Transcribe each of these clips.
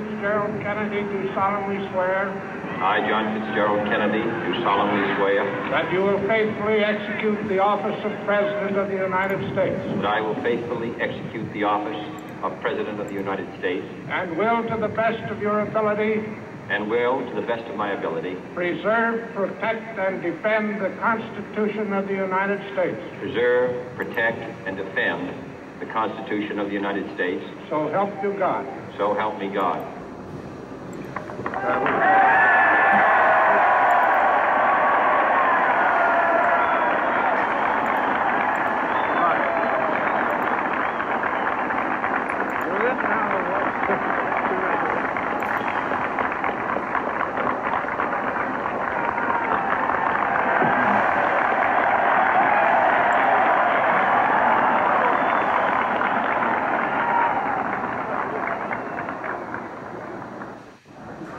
Fitzgerald Kennedy, do solemnly swear. I, John Fitzgerald Kennedy, do solemnly swear. That you will faithfully execute the office of President of the United States. That I will faithfully execute the office of President of the United States. And will, to the best of your ability, and will, to the best of my ability, preserve, protect, and defend the Constitution of the United States. Preserve, protect, and defend the Constitution of the United States. So help you God. So help me God.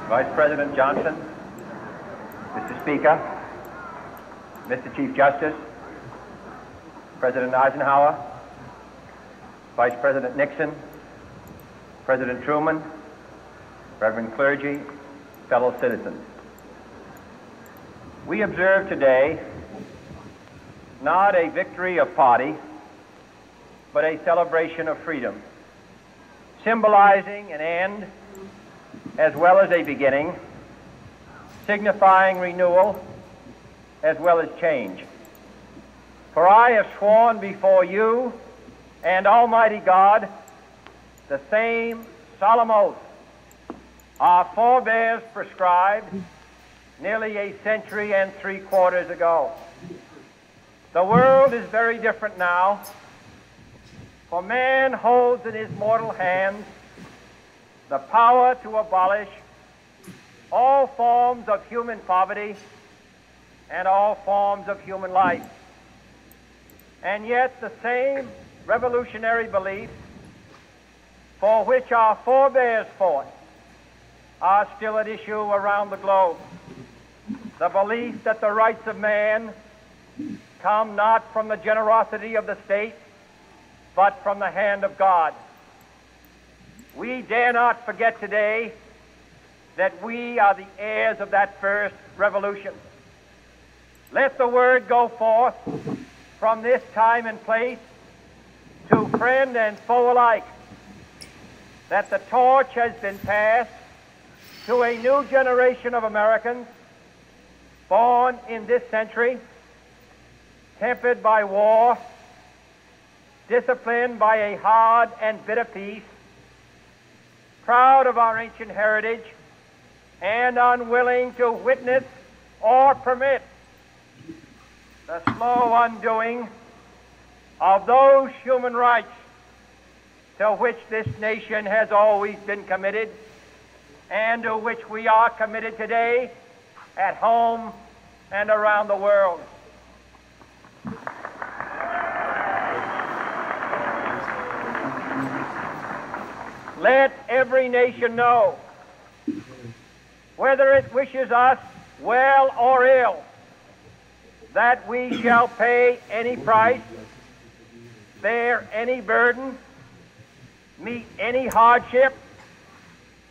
Vice President Johnson, Mr. Speaker, Mr. Chief Justice, President Eisenhower, Vice President Nixon, President Truman, Reverend clergy, fellow citizens. We observe today not a victory of party, but a celebration of freedom, symbolizing an end as well as a beginning, signifying renewal as well as change. For I have sworn before you and Almighty God the same solemn oath our forebears prescribed nearly a century and 3/4 ago. The world is very different now, for man holds in his mortal hands the power to abolish all forms of human poverty and all forms of human life. And yet the same revolutionary beliefs for which our forebears fought are still at issue around the globe. The belief that the rights of man come not from the generosity of the state, but from the hand of God. We dare not forget today that we are the heirs of that first revolution. Let the word go forth from this time and place to friend and foe alike that the torch has been passed to a new generation of Americans born in this century, tempered by war, disciplined by a hard and bitter peace, proud of our ancient heritage, and unwilling to witness or permit the slow undoing of those human rights to which this nation has always been committed and to which we are committed today at home and around the world. Let every nation know, whether it wishes us well or ill, that we shall pay any price, bear any burden, meet any hardship,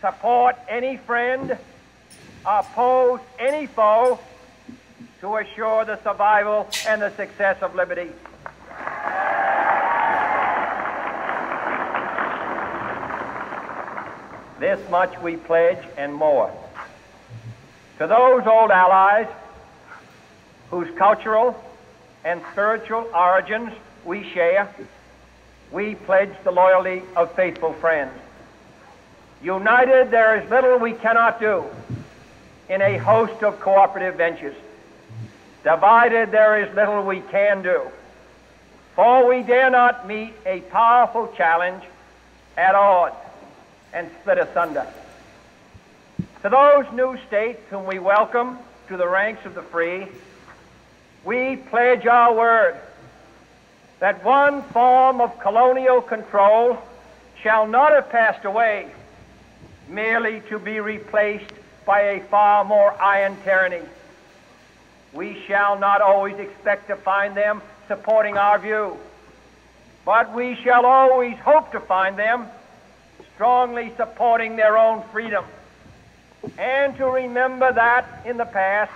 support any friend, oppose any foe, to assure the survival and the success of liberty. This much we pledge and more. To those old allies whose cultural and spiritual origins we share, we pledge the loyalty of faithful friends. United, there is little we cannot do in a host of cooperative ventures. Divided, there is little we can do, for we dare not meet a powerful challenge at odds and split asunder. To those new states whom we welcome to the ranks of the free, we pledge our word that one form of colonial control shall not have passed away merely to be replaced by a far more iron tyranny. We shall not always expect to find them supporting our view, but we shall always hope to find them strongly supporting their own freedom, and to remember that in the past,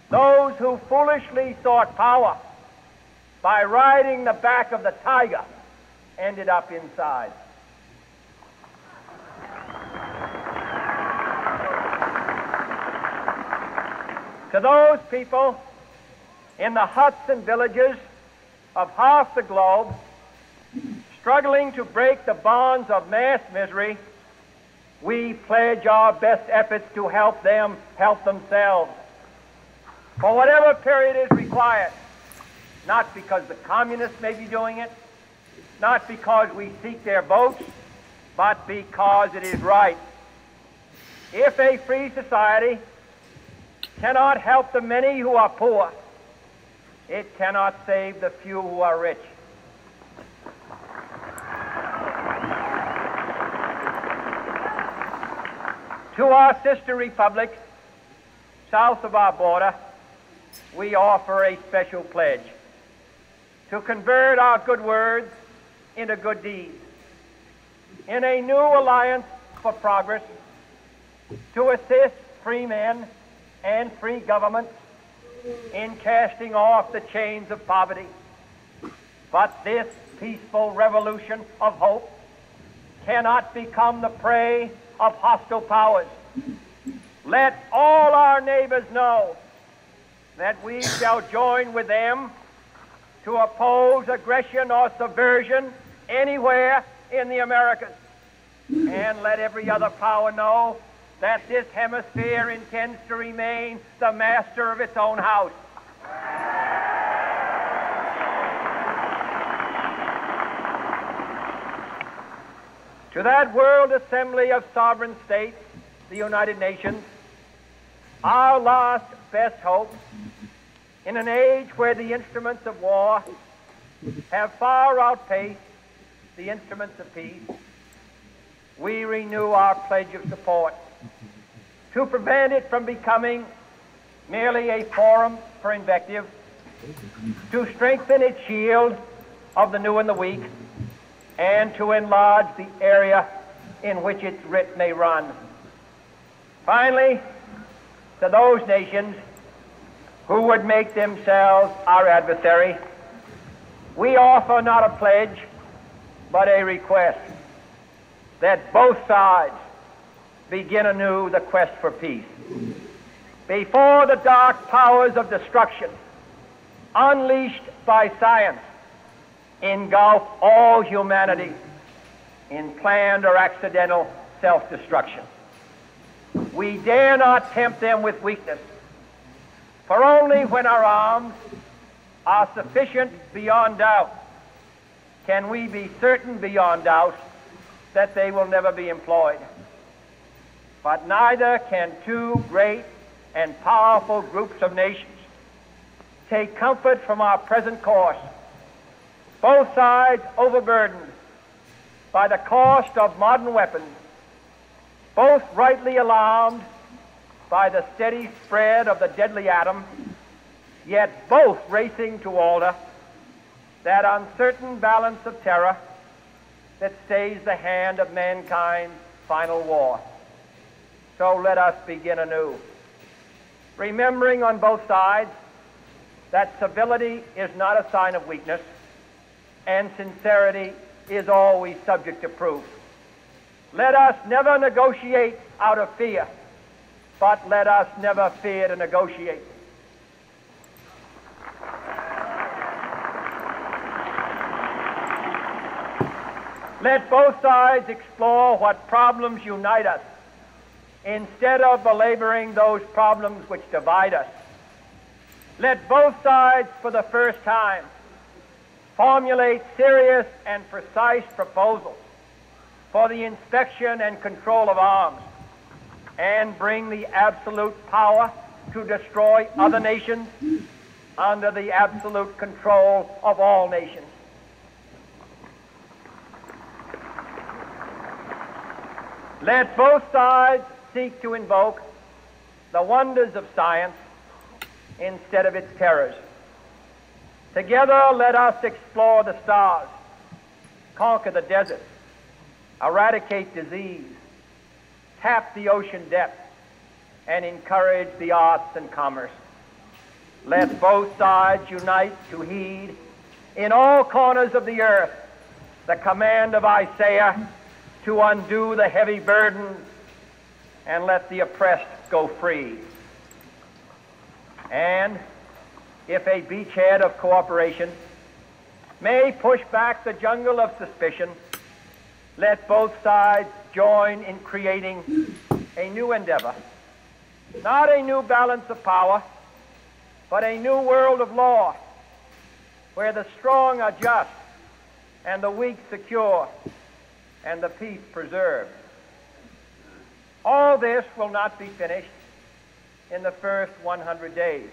those who foolishly sought power by riding the back of the tiger ended up inside. To those people in the huts and villages of half the globe struggling to break the bonds of mass misery, we pledge our best efforts to help them help themselves for whatever period is required, not because the communists may be doing it, not because we seek their votes, but because it is right. If a free society cannot help the many who are poor, it cannot save the few who are rich. To our sister republics south of our border, we offer a special pledge to convert our good words into good deeds, in a new alliance for progress, to assist free men and free governments in casting off the chains of poverty. But this peaceful revolution of hope cannot become the prey of hostile powers. Let all our neighbors know that we shall join with them to oppose aggression or subversion anywhere in the Americas. And let every other power know that this hemisphere intends to remain the master of its own house. To that World Assembly of Sovereign States, the United Nations, our last best hope, in an age where the instruments of war have far outpaced the instruments of peace, we renew our pledge of support to prevent it from becoming merely a forum for invective, to strengthen its shield of the new and the weak, and to enlarge the area in which its writ may run. Finally, to those nations who would make themselves our adversary, we offer not a pledge, but a request that both sides begin anew the quest for peace. Before the dark powers of destruction, unleashed by science, engulf all humanity in planned or accidental self-destruction, we dare not tempt them with weakness, for only when our arms are sufficient beyond doubt can we be certain beyond doubt that they will never be employed. But neither can two great and powerful groups of nations take comfort from our present course, both sides overburdened by the cost of modern weapons, both rightly alarmed by the steady spread of the deadly atom, yet both racing to alter that uncertain balance of terror that stays the hand of mankind's final war. So let us begin anew, remembering on both sides that civility is not a sign of weakness, and sincerity is always subject to proof. Let us never negotiate out of fear, but let us never fear to negotiate. Let both sides explore what problems unite us, instead of belaboring those problems which divide us. Let both sides, for the first time, formulate serious and precise proposals for the inspection and control of arms, and bring the absolute power to destroy other nations under the absolute control of all nations. Let both sides seek to invoke the wonders of science instead of its terrors. Together, let us explore the stars, conquer the deserts, eradicate disease, tap the ocean depths, and encourage the arts and commerce. Let both sides unite to heed in all corners of the earth the command of Isaiah to undo the heavy burdens and let the oppressed go free. And if a beachhead of cooperation may push back the jungle of suspicion, let both sides join in creating a new endeavor, not a new balance of power, but a new world of law, where the strong are just and the weak secure and the peace preserved. All this will not be finished in the first 100 days,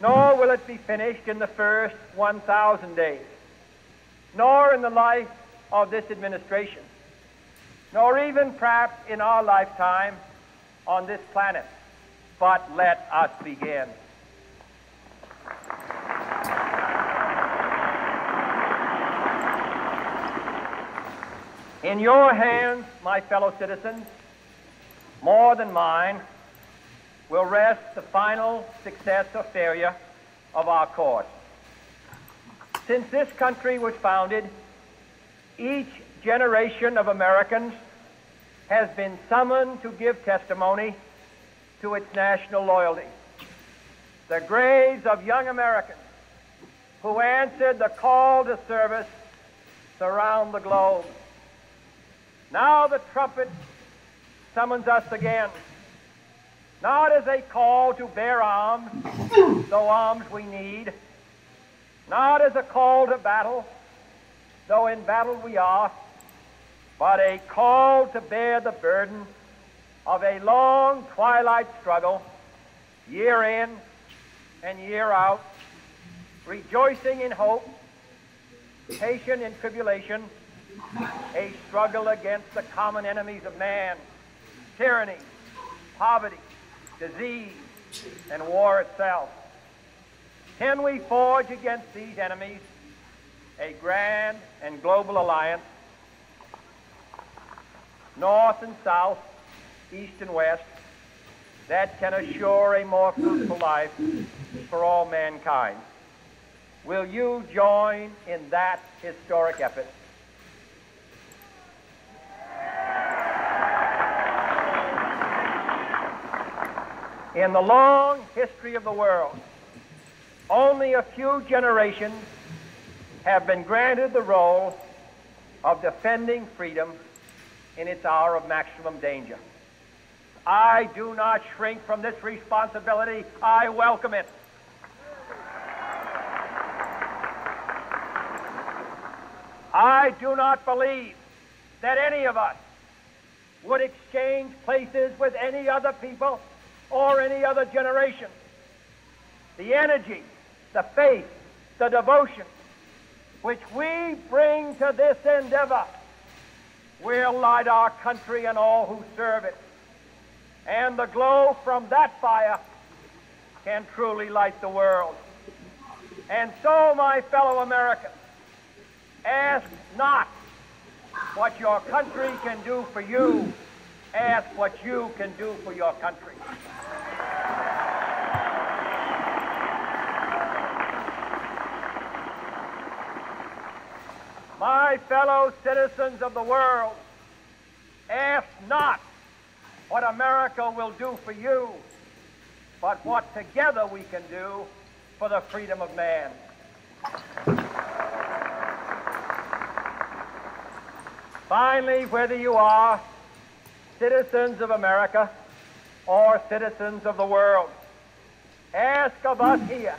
nor will it be finished in the first 1,000 days, nor in the life of this administration, nor even perhaps in our lifetime on this planet. But let us begin. In your hands, my fellow citizens, more than mine, will rest the final success or failure of our course. Since this country was founded, each generation of Americans has been summoned to give testimony to its national loyalty. The graves of young Americans who answered the call to service surround the globe. Now the trumpet summons us again, not as a call to bear arms, though arms we need, not as a call to battle, though in battle we are, but a call to bear the burden of a long twilight struggle, year in and year out, rejoicing in hope, patient in tribulation, a struggle against the common enemies of man, tyranny, poverty, disease, and war itself. Can we forge against these enemies a grand and global alliance, north and south, east and west, that can assure a more fruitful life for all mankind? Will you join in that historic effort? In the long history of the world, only a few generations have been granted the role of defending freedom in its hour of maximum danger. I do not shrink from this responsibility. I welcome it. I do not believe that any of us would exchange places with any other people or any other generation. The energy, the faith, the devotion which we bring to this endeavor will light our country and all who serve it. And the glow from that fire can truly light the world. And so, my fellow Americans, ask not what your country can do for you. Ask what you can do for your country. My fellow citizens of the world, ask not what America will do for you, but what together we can do for the freedom of man. Finally, whether you are citizens of America or citizens of the world, ask of us here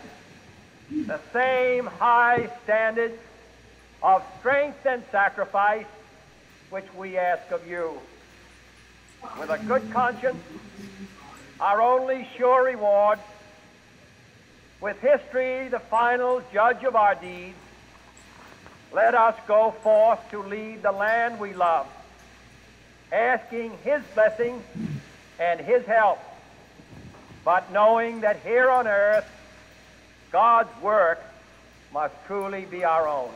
the same high standards of strength and sacrifice which we ask of you. With a good conscience, our only sure reward, with history the final judge of our deeds, let us go forth to lead the land we love, asking His blessing and His help, but knowing that here on earth, God's work must truly be our own.